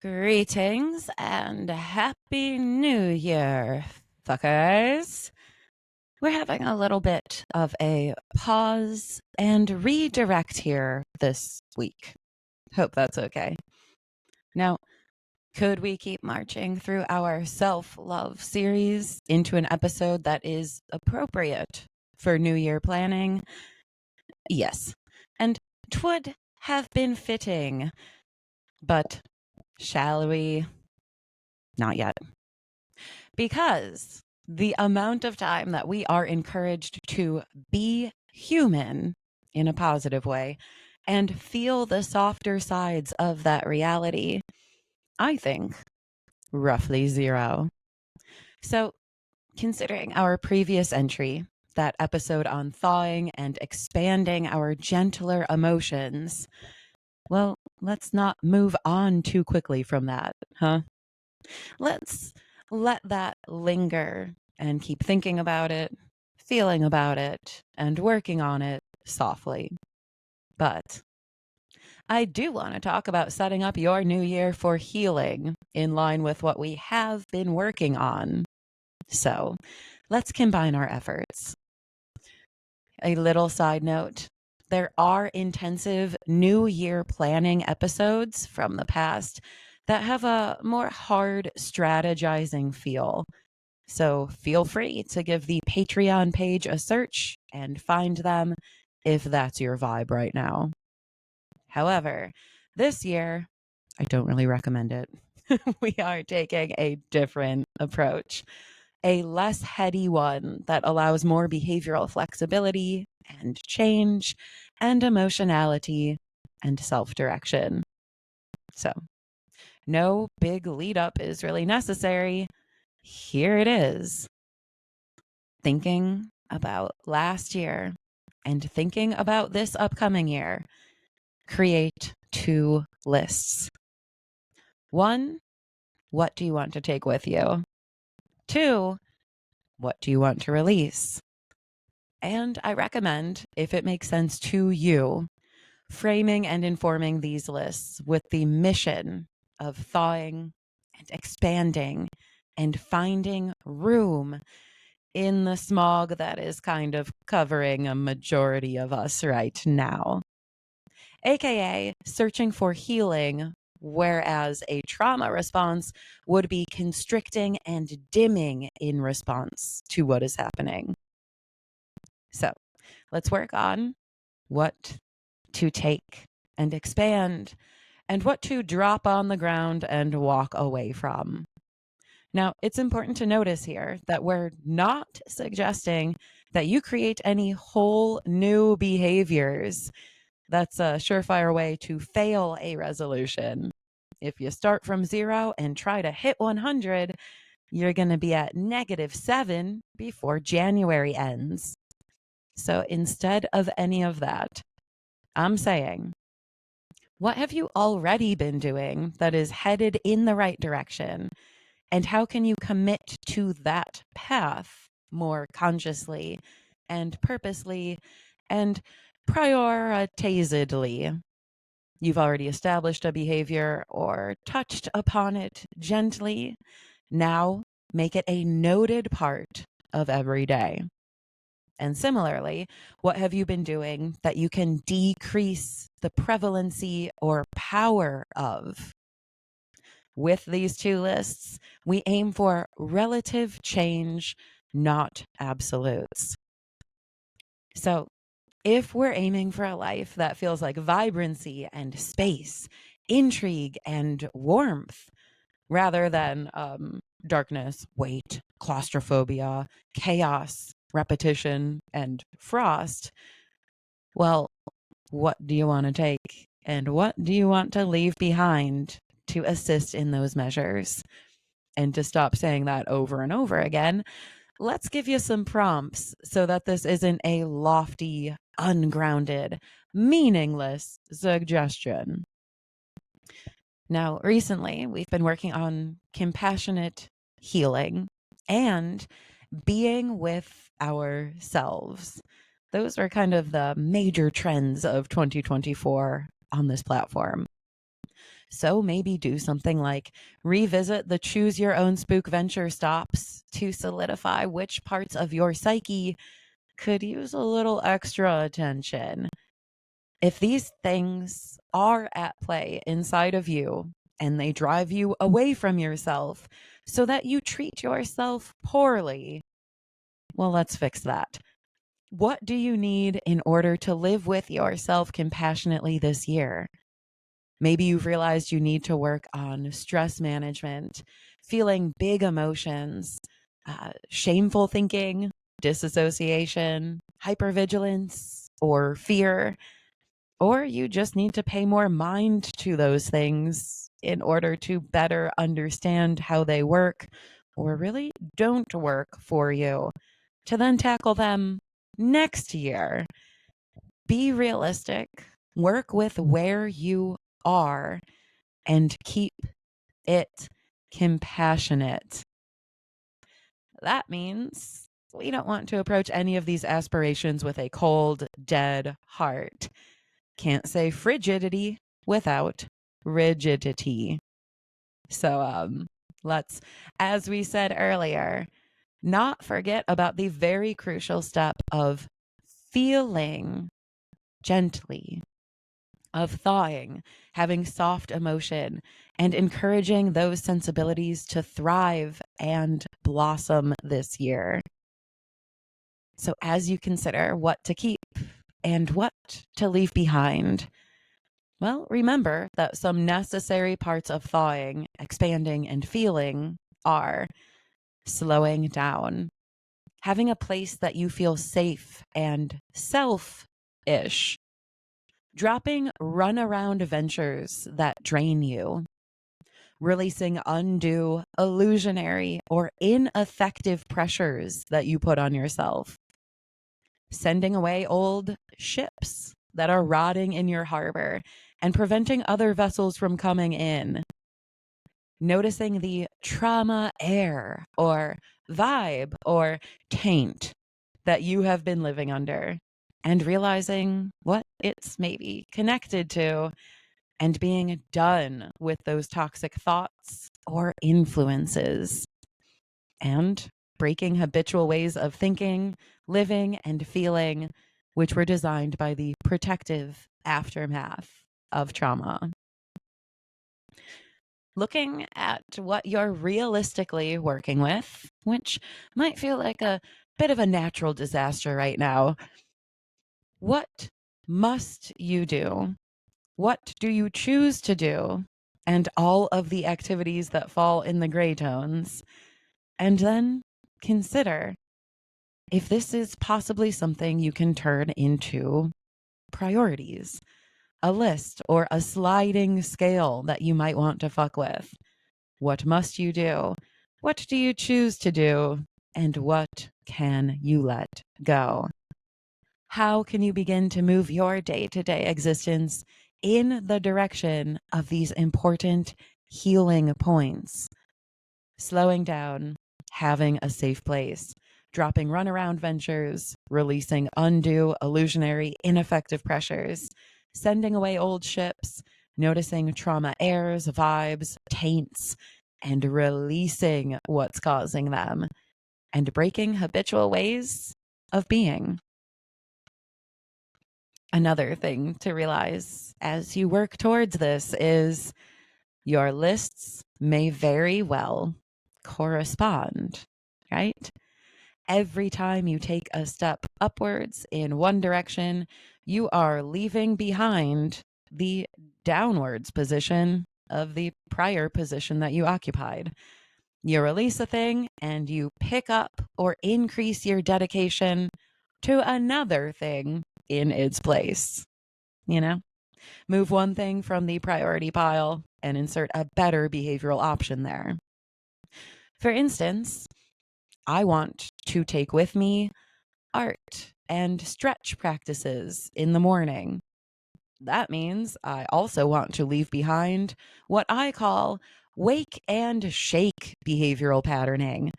Greetings and Happy New Year, fuckers. We're having a little bit of a pause and redirect here this week. Hope that's okay. Now, could we keep marching through our self-love series into an episode that is appropriate for New Year planning? Yes. And 'twould have been fitting. But shall we? Not yet. Because the amount of time that we are encouraged to be human in a positive way and feel the softer sides of that reality, I think, roughly zero. So, considering our previous entry, that episode on thawing and expanding our gentler emotions, well, let's not move on too quickly from that, huh? Let's let that linger and keep thinking about it, feeling about it, and working on it softly. But I do want to talk about setting up your new year for healing in line with what we have been working on. So let's combine our efforts. A little side note. There are intensive New Year planning episodes from the past that have a more hard strategizing feel. So feel free to give the Patreon page a search and find them if that's your vibe right now. However, this year, I don't really recommend it. We are taking a different approach, a less heady one that allows more behavioral flexibility and change and emotionality and self-direction. So, no big lead up is really necessary. Here it is. Thinking about last year and thinking about this upcoming year, create 2 lists. 1, what do you want to take with you? 2, what do you want to release? And I recommend, if it makes sense to you, framing and informing these lists with the mission of thawing and expanding and finding room in the smog that is kind of covering a majority of us right now. AKA searching for healing, whereas a trauma response would be constricting and dimming in response to what is happening. So let's work on what to take and expand and what to drop on the ground and walk away from. Now, it's important to notice here that we're not suggesting that you create any whole new behaviors. That's a surefire way to fail a resolution. If you start from 0 and try to hit 100, you're going to be at -7 before January ends. So instead of any of that, I'm saying, what have you already been doing that is headed in the right direction? And how can you commit to that path more consciously and purposely and prioritizedly? You've already established a behavior or touched upon it gently. Now make it a noted part of every day. And similarly, what have you been doing that you can decrease the prevalency or power of? With these 2 lists, we aim for relative change, not absolutes. So, if we're aiming for a life that feels like vibrancy and space, intrigue and warmth, rather than darkness, weight, claustrophobia, chaos, repetition, and frost, well, what do you want to take? And what do you want to leave behind to assist in those measures? And to stop saying that over and over again, let's give you some prompts so that this isn't a lofty, ungrounded, meaningless suggestion. Now, recently, we've been working on compassionate healing and being with ourselves. Those are kind of the major trends of 2024 on this platform. So maybe do something like revisit the choose your own spook venture stops to solidify which parts of your psyche could use a little extra attention. If these things are at play inside of you and they drive you away from yourself so that you treat yourself poorly, well, let's fix that. What do you need in order to live with yourself compassionately this year? Maybe you've realized you need to work on stress management, feeling big emotions, shameful thinking, disassociation, hypervigilance, or fear. Or you just need to pay more mind to those things in order to better understand how they work or really don't work for you to then tackle them next year. Be realistic, work with where you are, and keep it compassionate. That means we don't want to approach any of these aspirations with a cold, dead heart. Can't say frigidity without rigidity. So let's, as we said earlier, not forget about the very crucial step of feeling gently, of thawing, having soft emotion, and encouraging those sensibilities to thrive and blossom this year. So, as you consider what to keep and what to leave behind, well, remember that some necessary parts of thawing, expanding, and feeling are slowing down, having a place that you feel safe and self-ish, dropping run-around ventures that drain you, releasing undue, illusionary, or ineffective pressures that you put on yourself, sending away old ships that are rotting in your harbor and preventing other vessels from coming in, noticing the trauma air or vibe or taint that you have been living under, and realizing what it's maybe connected to, and being done with those toxic thoughts or influences, and breaking habitual ways of thinking, living, and feeling, which were designed by the protective aftermath of trauma. Looking at what you're realistically working with, which might feel like a bit of a natural disaster right now. What must you do? What do you choose to do? And all of the activities that fall in the gray tones. And then consider if this is possibly something you can turn into priorities, a list or a sliding scale that you might want to fuck with. What must you do? What do you choose to do? And what can you let go? How can you begin to move your day-to-day existence in the direction of these important healing points? Slowing down, having a safe place, dropping runaround ventures, releasing undue, illusionary, ineffective pressures, sending away old ships, noticing trauma airs, vibes, taints, and releasing what's causing them, and breaking habitual ways of being. Another thing to realize as you work towards this is your lists may very well correspond, right? Every time you take a step upwards in one direction, you are leaving behind the downwards position of the prior position that you occupied. You release a thing and you pick up or increase your dedication to another thing in its place. You know, move one thing from the priority pile and insert a better behavioral option there. For instance, I want to take with me art and stretch practices in the morning. That means I also want to leave behind what I call wake and shake behavioral patterning,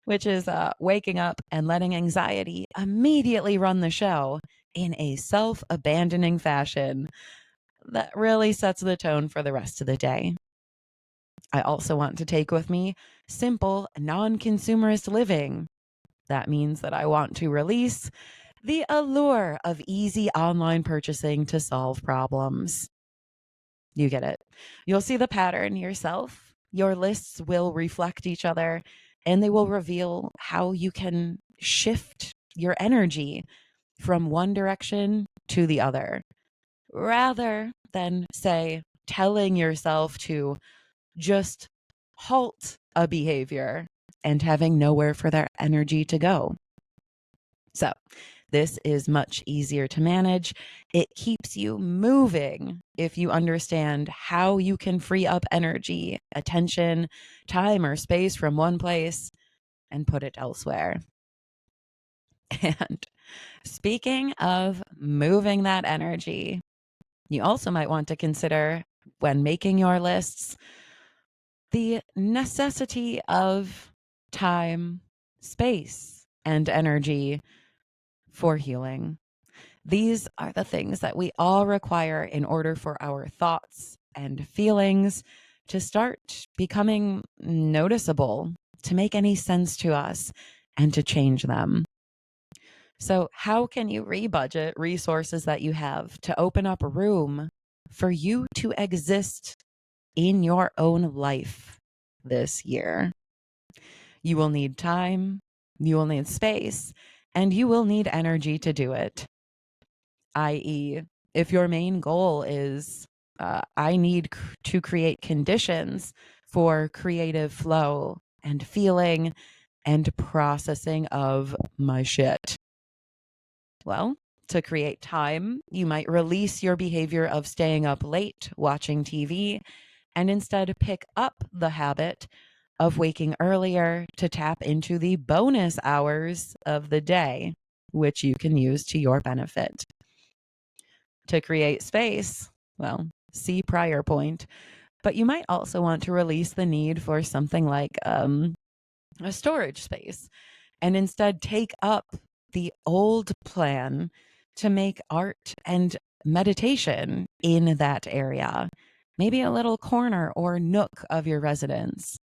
which is waking up and letting anxiety immediately run the show in a self-abandoning fashion. that really sets the tone for the rest of the day. I also want to take with me simple, non consumerist living. That means that I want to release the allure of easy online purchasing to solve problems. You get it. You'll see the pattern yourself. Your lists will reflect each other and they will reveal how you can shift your energy from one direction to the other rather than, say, telling yourself to just halt a behavior and having nowhere for their energy to go. So, this is much easier to manage. It keeps you moving if you understand how you can free up energy, attention, time, or space from one place and put it elsewhere. And speaking of moving that energy, you also might want to consider when making your lists the necessity of time, space, and energy for healing. These are the things that we all require in order for our thoughts and feelings to start becoming noticeable, to make any sense to us, and to change them. So, how can you rebudget resources that you have to open up room for you to exist in your own life this year? You will need time, you will need space, and you will need energy to do it. I.e., if your main goal is, I need to create conditions for creative flow and feeling and processing of my shit. Well, to create time, you might release your behavior of staying up late watching TV and instead pick up the habit of waking earlier to tap into the bonus hours of the day, which you can use to your benefit. To create space, well, see prior point, but you might also want to release the need for something like a storage space and instead take up the old plan to make art and meditation in that area, maybe a little corner or nook of your residence.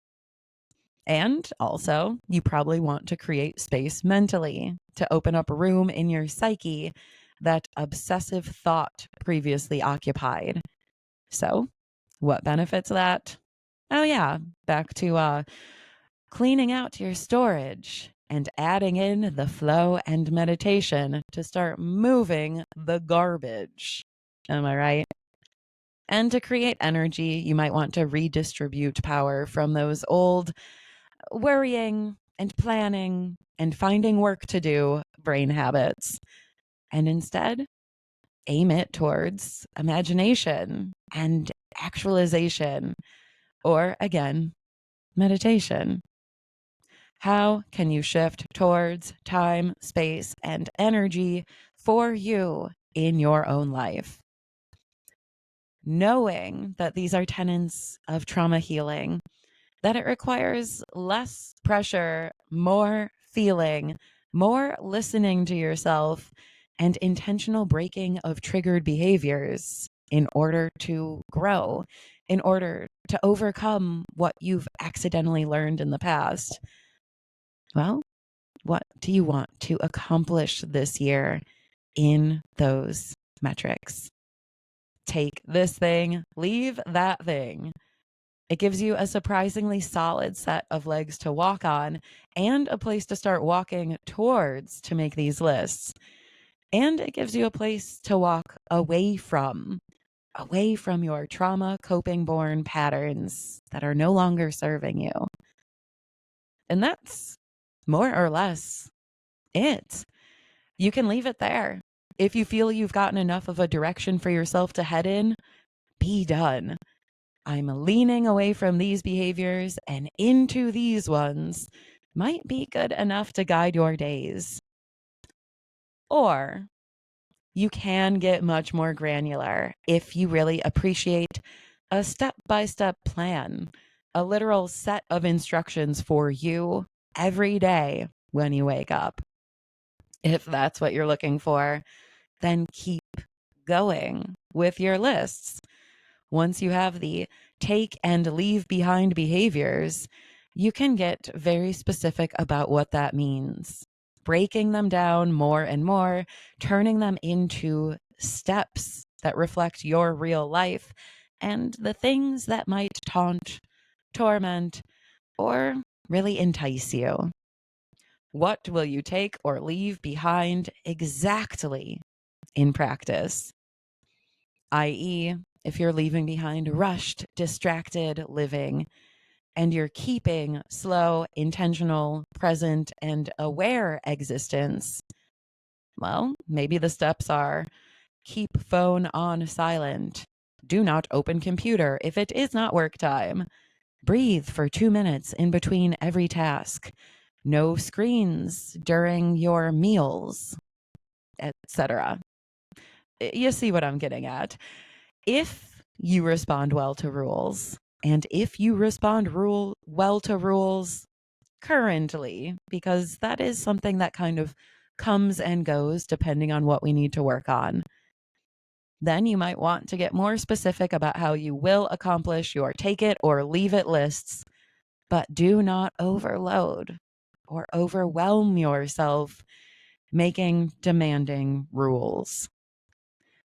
And also, you probably want to create space mentally to open up room in your psyche that obsessive thought previously occupied. So, what benefits that? Oh, yeah, back to cleaning out your storage and adding in the flow and meditation to start moving the garbage. Am I right? And to create energy, you might want to redistribute power from those old worrying and planning and finding work to do brain habits, and instead aim it towards imagination and actualization, or again, meditation. How can you shift towards time, space, and energy for you in your own life? Knowing that these are tenets of trauma healing, that it requires less pressure, more feeling, more listening to yourself, and intentional breaking of triggered behaviors in order to grow, in order to overcome what you've accidentally learned in the past. Well, what do you want to accomplish this year in those metrics? Take this thing, leave that thing. It gives you a surprisingly solid set of legs to walk on and a place to start walking towards to make these lists. And it gives you a place to walk away from your trauma coping born patterns that are no longer serving you. And that's more or less it. You can leave it there. If you feel you've gotten enough of a direction for yourself to head in, be done. I'm leaning away from these behaviors and into these ones might be good enough to guide your days. Or you can get much more granular if you really appreciate a step-by-step plan, a literal set of instructions for you every day when you wake up. If that's what you're looking for, then keep going. with your lists. Once you have the take and leave behind behaviors, you can get very specific about what that means, breaking them down more and more, turning them into steps that reflect your real life and the things that might taunt, torment, or really entice you. What will you take or leave behind exactly in practice? I.e., if you're leaving behind rushed, distracted living and you're keeping slow, intentional, present, and aware existence, well, maybe the steps are keep phone on silent. Do not open computer if it is not work time. Breathe for 2 minutes in between every task. No screens during your meals, etc. You see what I'm getting at. If you respond well to rules, and if you respond well to rules currently, because that is something that kind of comes and goes depending on what we need to work on, then you might want to get more specific about how you will accomplish your take it or leave it lists, but do not overload or overwhelm yourself making demanding rules.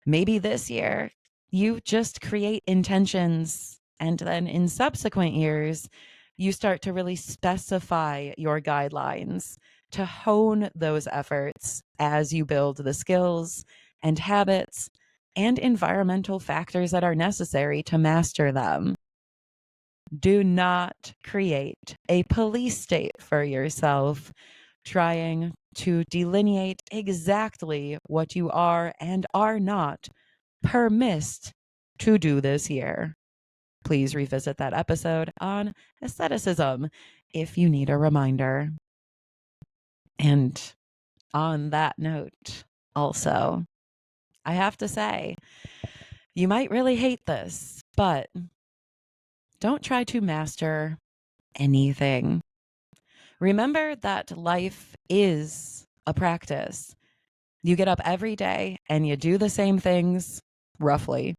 Maybe this year you just create intentions, and then in subsequent years, you start to really specify your guidelines to hone those efforts as you build the skills and habits and environmental factors that are necessary to master them. Do not create a police state for yourself, trying to delineate exactly what you are and are not permissed to do this year. Please revisit that episode on aestheticism if you need a reminder. And on that note, also, I have to say, you might really hate this, but don't try to master anything. Remember that life is a practice. You get up every day and you do the same things, roughly.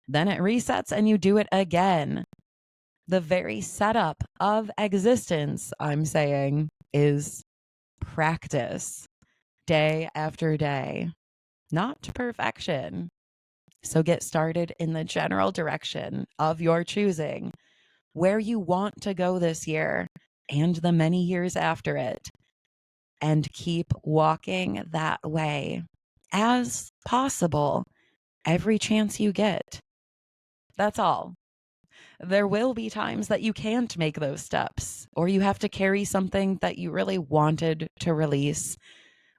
Then it resets and you do it again. The very setup of existence, I'm saying, is practice, day after day, not perfection. So get started in the general direction of your choosing, where you want to go this year and the many years after it, and keep walking that way as possible every chance you get. That's all. There will be times that you can't make those steps, or you have to carry something that you really wanted to release,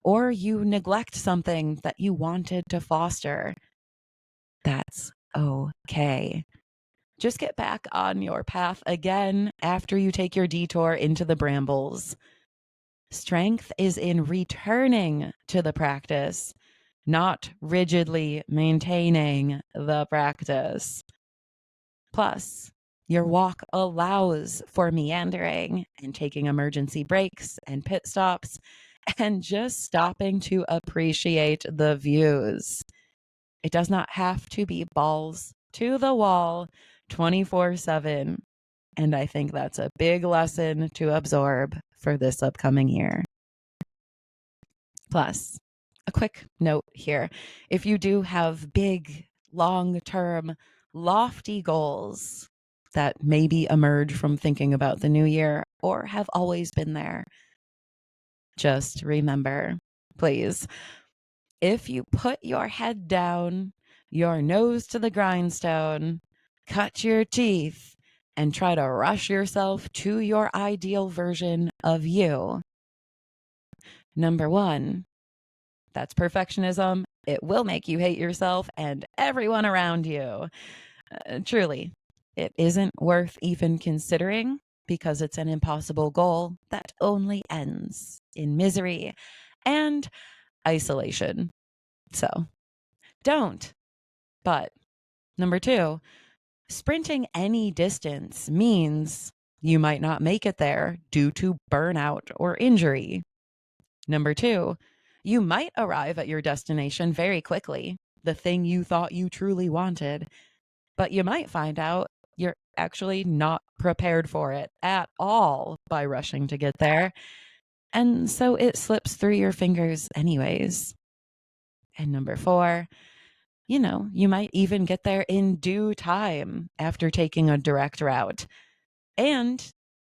or you neglect something that you wanted to foster. That's okay. Just get back on your path again after you take your detour into the brambles. Strength is in returning to the practice, not rigidly maintaining the practice. Plus, your walk allows for meandering and taking emergency breaks and pit stops and just stopping to appreciate the views. It does not have to be balls to the wall 24/7. And I think that's a big lesson to absorb for this upcoming year. Plus, a quick note here. If you do have big, long-term, lofty goals that maybe emerge from thinking about the new year or have always been there, just remember, please, if you put your head down, your nose to the grindstone, cut your teeth, and try to rush yourself to your ideal version of you, number one, that's perfectionism. It will make you hate yourself and everyone around you. Truly, it isn't worth even considering because it's an impossible goal that only ends in misery and isolation. So don't. But number two, sprinting any distance means you might not make it there due to burnout or injury. Number two, you might arrive at your destination very quickly, the thing you thought you truly wanted. But you might find out you're actually not prepared for it at all by rushing to get there. And so it slips through your fingers, anyways. And number 4, you might even get there in due time after taking a direct route. And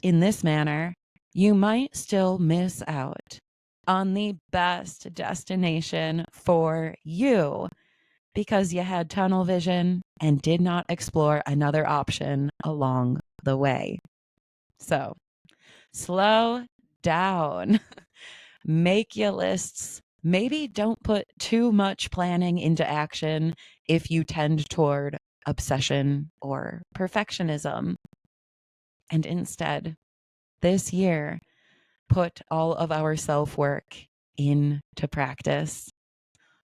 in this manner, you might still miss out on the best destination for you because you had tunnel vision and did not explore another option along the way. So slow down, make your lists. Maybe don't put too much planning into action if you tend toward obsession or perfectionism. And instead, this year, put all of our self work into practice.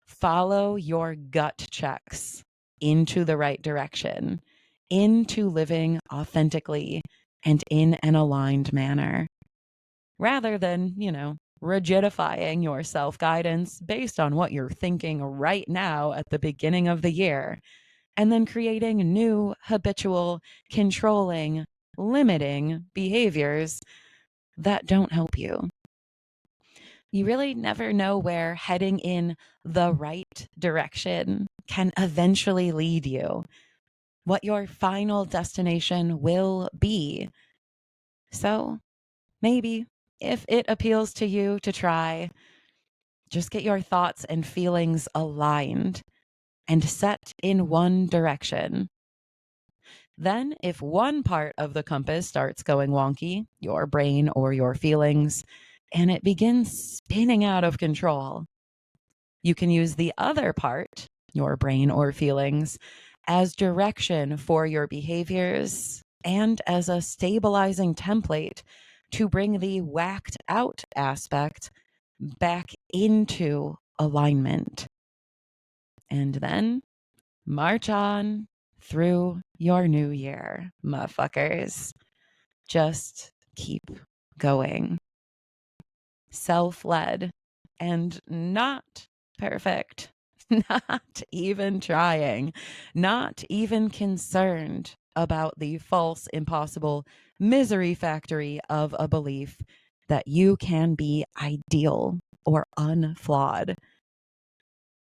Follow your gut checks into the right direction, into living authentically and in an aligned manner, rather than, rigidifying your self guidance based on what you're thinking right now at the beginning of the year, and then creating new habitual, controlling, limiting behaviors that don't help you. You really never know where heading in the right direction can eventually lead you, what your final destination will be. So maybe if it appeals to you to try, just get your thoughts and feelings aligned and set in one direction. Then, if one part of the compass starts going wonky, your brain or your feelings, and it begins spinning out of control, you can use the other part, your brain or feelings, as direction for your behaviors and as a stabilizing template to bring the whacked out aspect back into alignment. And then march on through your new year, motherfuckers. Just keep going. Self-led and not perfect, not even trying, not even concerned about the false, impossible misery factory of a belief that you can be ideal or unflawed.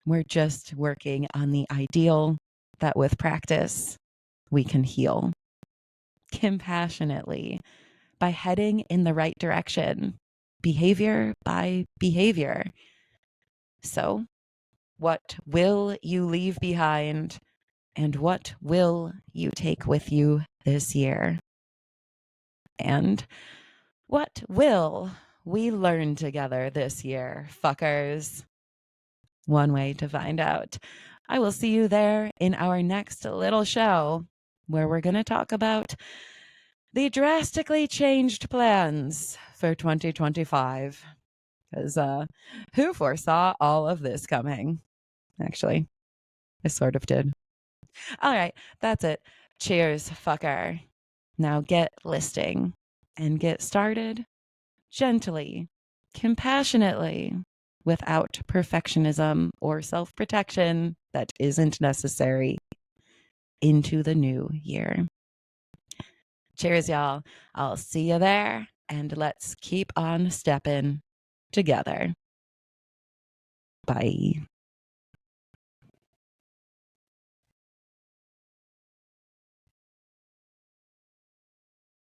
We're just working on the ideal that with practice we can heal compassionately by heading in the right direction, behavior by behavior. So, what will you leave behind, and what will you take with you this year? And what will we learn together this year, fuckers? One way to find out. I will see you there in our next little show where we're going to talk about the drastically changed plans for 2025. Because who foresaw all of this coming? Actually, I sort of did. All right, that's it. Cheers, fucker. Now get listing and get started gently, compassionately, without perfectionism or self protection that isn't necessary into the new year. Cheers, y'all. I'll see you there, and let's keep on stepping together. Bye.